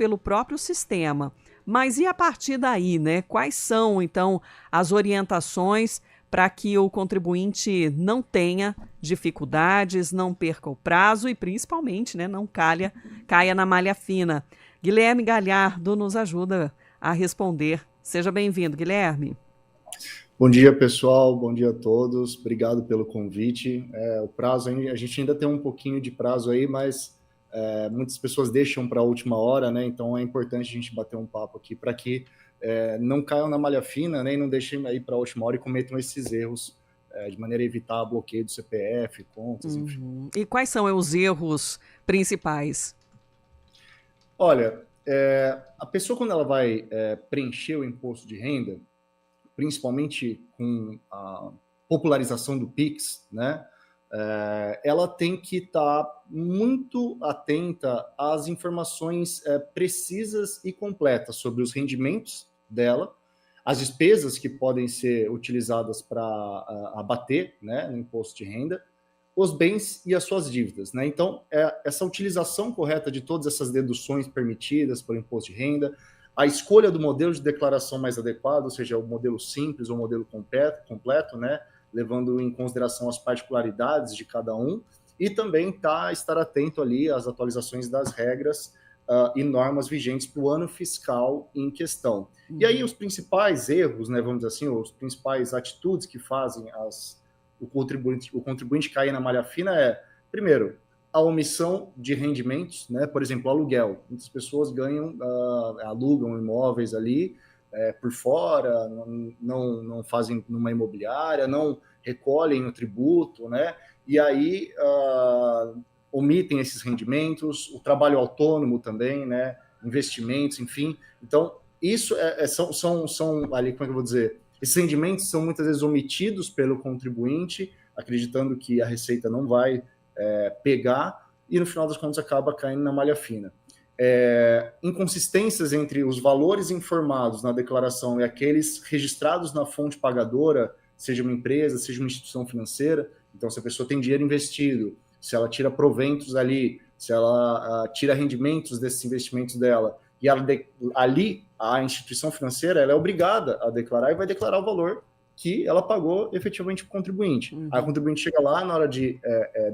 pelo próprio sistema. Mas e a partir daí, né? Quais são, então, as orientações para que o contribuinte não tenha dificuldades, não perca o prazo e, principalmente, né, não caia na malha fina? Guilherme Galhardo nos ajuda a responder. Seja bem-vindo, Guilherme. Bom dia, pessoal. Bom dia a todos. Obrigado pelo convite. O prazo, a gente ainda tem um pouquinho de prazo aí, mas muitas pessoas deixam para a última hora, né? Então é importante a gente bater um papo aqui para que não caiam na malha fina, né? E não deixem aí para a última hora e cometam esses erros de maneira a evitar bloqueio do CPF, contas, enfim. E quais são os erros principais? Olha, a pessoa quando ela vai preencher o imposto de renda, principalmente com a popularização do Pix, né? Ela tem que estar muito atenta às informações precisas e completas sobre os rendimentos dela, as despesas que podem ser utilizadas para abater, né, no imposto de renda, os bens e as suas dívidas, né? Então, essa utilização correta de todas essas deduções permitidas pelo imposto de renda, a escolha do modelo de declaração mais adequado, ou seja, o modelo simples ou o modelo completo, né? Levando em consideração as particularidades de cada um, e também estar atento ali às atualizações das regras e normas vigentes para o ano fiscal em questão. E aí os principais erros, né, vamos dizer assim, os principais atitudes que fazem o contribuinte cair na malha fina primeiro, a omissão de rendimentos, né? Por exemplo, aluguel. Muitas pessoas alugam imóveis ali por fora, não fazem numa imobiliária, não recolhem o tributo, né? E aí omitem esses rendimentos, o trabalho autônomo também, né? Investimentos, enfim. Então, isso são ali, como é que eu vou dizer? Esses rendimentos são muitas vezes omitidos pelo contribuinte, acreditando que a Receita não vai pegar, e no final das contas acaba caindo na malha fina. Inconsistências entre os valores informados na declaração e aqueles registrados na fonte pagadora, seja uma empresa, seja uma instituição financeira. Então, se a pessoa tem dinheiro investido, se ela tira proventos ali, se ela tira rendimentos desses investimentos dela, e ali a instituição financeira ela é obrigada a declarar e vai declarar o valor que ela pagou efetivamente para o contribuinte. Aí o contribuinte chega lá, na hora de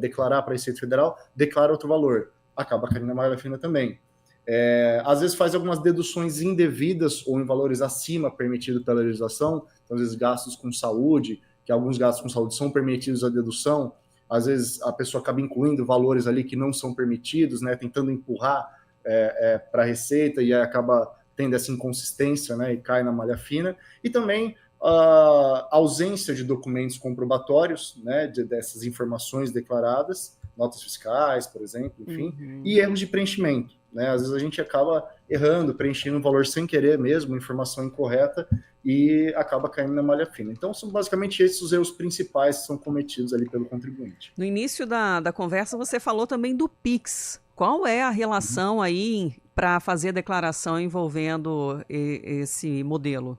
declarar para a Receita Federal, declara outro valor. Acaba caindo na malha fina também. Às vezes faz algumas deduções indevidas ou em valores acima permitido pela legislação. Então, às vezes gastos com saúde, que alguns gastos com saúde são permitidos a dedução. Às vezes a pessoa acaba incluindo valores ali que não são permitidos, né, tentando empurrar para a Receita, e aí acaba tendo essa inconsistência, né, e cai na malha fina. E também a ausência de documentos comprobatórios, né, dessas informações declaradas, notas fiscais, por exemplo, enfim, e erros de preenchimento, né? Às vezes a gente acaba errando, preenchendo um valor sem querer mesmo, informação incorreta, e acaba caindo na malha fina. Então, são basicamente esses os erros principais que são cometidos ali pelo contribuinte. No início da conversa, você falou também do Pix. Qual é a relação aí para fazer a declaração envolvendo esse modelo?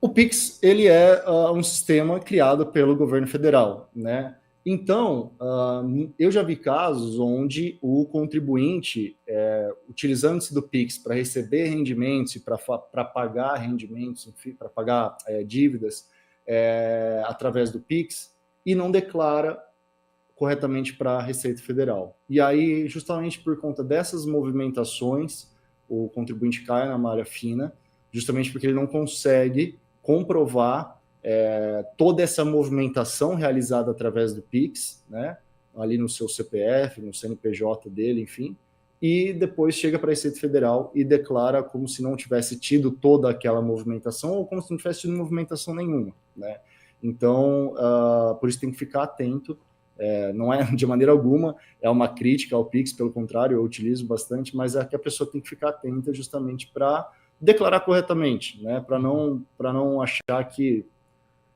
O Pix, ele é um sistema criado pelo governo federal, né? Então, eu já vi casos onde o contribuinte, utilizando-se do Pix para receber rendimentos e para pagar rendimentos, enfim, para pagar dívidas através do Pix, e não declara corretamente para a Receita Federal. E aí, justamente por conta dessas movimentações, o contribuinte cai na malha fina, justamente porque ele não consegue comprovar toda essa movimentação realizada através do Pix, né, ali no seu CPF, no CNPJ dele, enfim, e depois chega para a Receita Federal e declara como se não tivesse tido toda aquela movimentação ou como se não tivesse tido movimentação nenhuma, né? Então, por isso tem que ficar atento. Não é de maneira alguma uma crítica ao Pix, pelo contrário, eu utilizo bastante, mas é que a pessoa tem que ficar atenta justamente para declarar corretamente, né? Para não achar que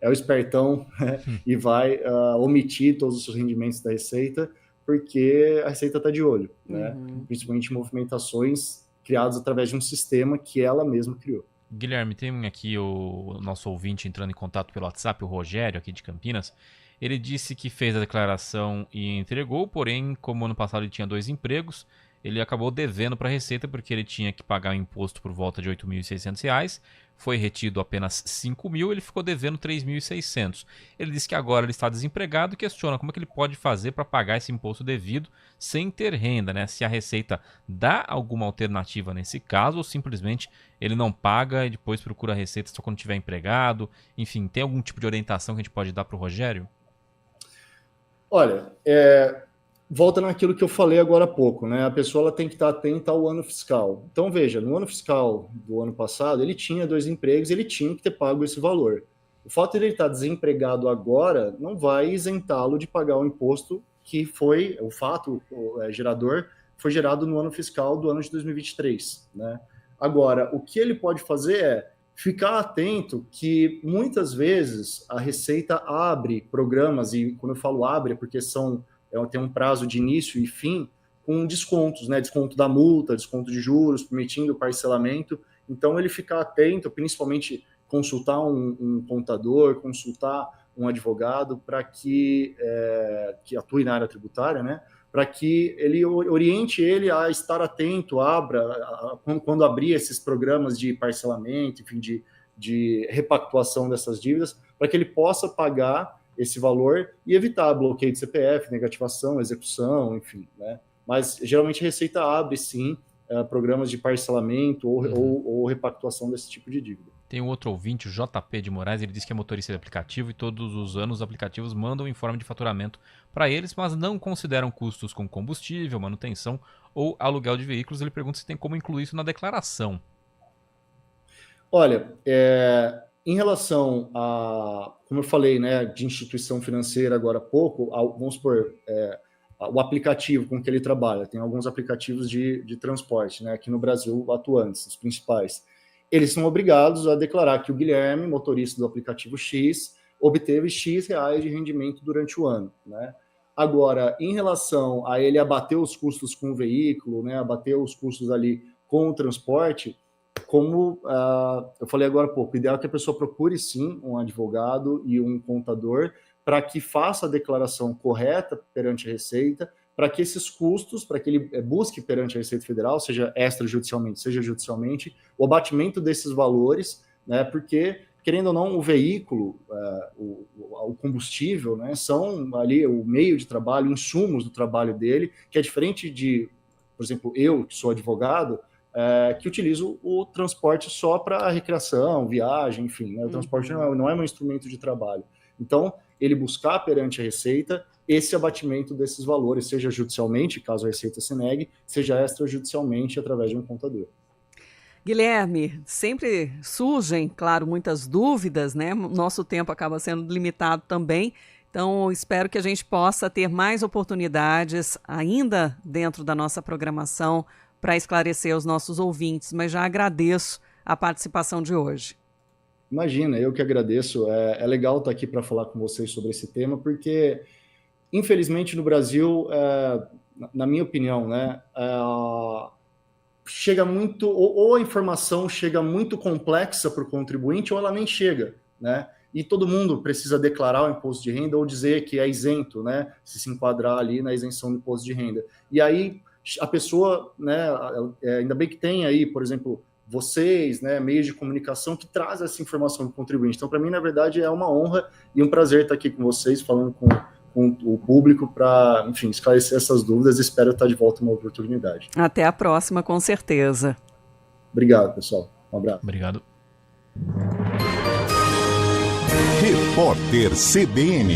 é o espertão, né? E vai omitir todos os seus rendimentos da Receita, porque a Receita está de olho, né? Principalmente movimentações criadas através de um sistema que ela mesma criou. Guilherme, tem aqui o nosso ouvinte entrando em contato pelo WhatsApp, o Rogério, aqui de Campinas. Ele disse que fez a declaração e entregou, porém, como ano passado ele tinha 2 empregos, ele acabou devendo para a Receita porque ele tinha que pagar o imposto por volta de R$ 8.600, foi retido apenas R$ 5.000, ele ficou devendo R$ 3.600. Ele disse que agora ele está desempregado e questiona como é que ele pode fazer para pagar esse imposto devido sem ter renda, né? Se a Receita dá alguma alternativa nesse caso ou simplesmente ele não paga e depois procura a Receita só quando tiver empregado. Enfim, tem algum tipo de orientação que a gente pode dar para o Rogério? Olha, volta naquilo que eu falei agora há pouco, né? A pessoa ela tem que estar atenta ao ano fiscal. Então, veja, no ano fiscal do ano passado, ele tinha 2 empregos, ele tinha que ter pago esse valor. O fato de ele estar desempregado agora não vai isentá-lo de pagar o imposto que foi, o fato gerador, foi gerado no ano fiscal do ano de 2023, né? Agora, o que ele pode fazer é ficar atento que muitas vezes a Receita abre programas, e quando eu falo abre é porque tem um prazo de início e fim, com descontos, né? Desconto da multa, desconto de juros, permitindo parcelamento. Então, ele ficar atento, principalmente consultar um contador, consultar um advogado para que atue na área tributária, né? Para que ele oriente ele a estar atento, quando abrir esses programas de parcelamento, enfim, de repactuação dessas dívidas, para que ele possa pagar esse valor e evitar bloqueio de CPF, negativação, execução, enfim, né? Mas geralmente a Receita abre, sim, programas de parcelamento ou repactuação desse tipo de dívida. Tem um outro ouvinte, o JP de Moraes, ele diz que é motorista de aplicativo e todos os anos os aplicativos mandam um informe de faturamento para eles, mas não consideram custos com combustível, manutenção ou aluguel de veículos. Ele pergunta se tem como incluir isso na declaração. Olha, em relação a, como eu falei, né, de instituição financeira agora há pouco, vamos supor, o aplicativo com que ele trabalha, tem alguns aplicativos de transporte, né, aqui no Brasil atuantes, os principais. Eles são obrigados a declarar que o Guilherme, motorista do aplicativo X, obteve X reais de rendimento durante o ano, né? Agora, em relação a ele abater os custos com o veículo, né, abater os custos ali com o transporte, como eu falei agora há pouco, o ideal é que a pessoa procure sim um advogado e um contador para que faça a declaração correta perante a Receita, para que esses custos, para que ele busque perante a Receita Federal, seja extrajudicialmente, seja judicialmente, o abatimento desses valores, né, porque, querendo ou não, o veículo, o combustível, né, são ali o meio de trabalho, insumos do trabalho dele, que é diferente de, por exemplo, eu, que sou advogado, que utilizo o transporte só para recreação, viagem, enfim, né, o transporte não é um instrumento de trabalho. Então, ele buscar perante a Receita esse abatimento desses valores, seja judicialmente, caso a Receita se negue, seja extrajudicialmente através de um contador. Guilherme, sempre surgem, claro, muitas dúvidas, né? Nosso tempo acaba sendo limitado também, então espero que a gente possa ter mais oportunidades ainda dentro da nossa programação para esclarecer os nossos ouvintes, mas já agradeço a participação de hoje. Imagina, eu que agradeço. É legal estar aqui para falar com vocês sobre esse tema, porque infelizmente, no Brasil, na minha opinião, né, chega muito, ou a informação chega muito complexa para o contribuinte, ou ela nem chega, né? E todo mundo precisa declarar o imposto de renda ou dizer que é isento, né? Se enquadrar ali na isenção do imposto de renda. E aí, a pessoa, né, ainda bem que tem aí, por exemplo, vocês, né, meios de comunicação que trazem essa informação para o contribuinte. Então, para mim, na verdade, é uma honra e um prazer estar aqui com vocês, falando com o público para, enfim, esclarecer essas dúvidas. Espero estar de volta uma oportunidade. Até a próxima, com certeza. Obrigado, pessoal. Um abraço. Obrigado. Repórter CBN.